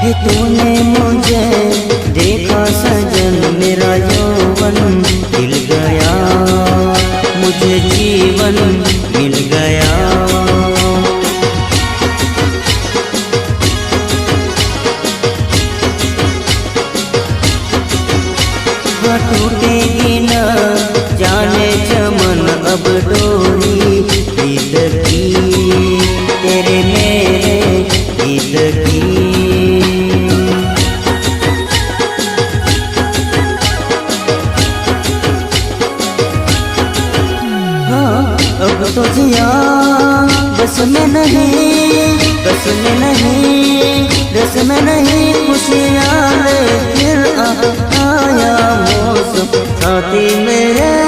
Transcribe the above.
कि तूने मुझे देखा सजन, मेरा यौवन खिल गया, मुझे जीवन मिल गया। टूटेगी न जाने चमन अब डोरी प्रीत की, तेरे मेरे गीत की। हाँ अब तो जिया बस में नहीं, बस में नहीं, रस में नहीं, खुशियाँ ले फिर आया मौसम साथी मेरे।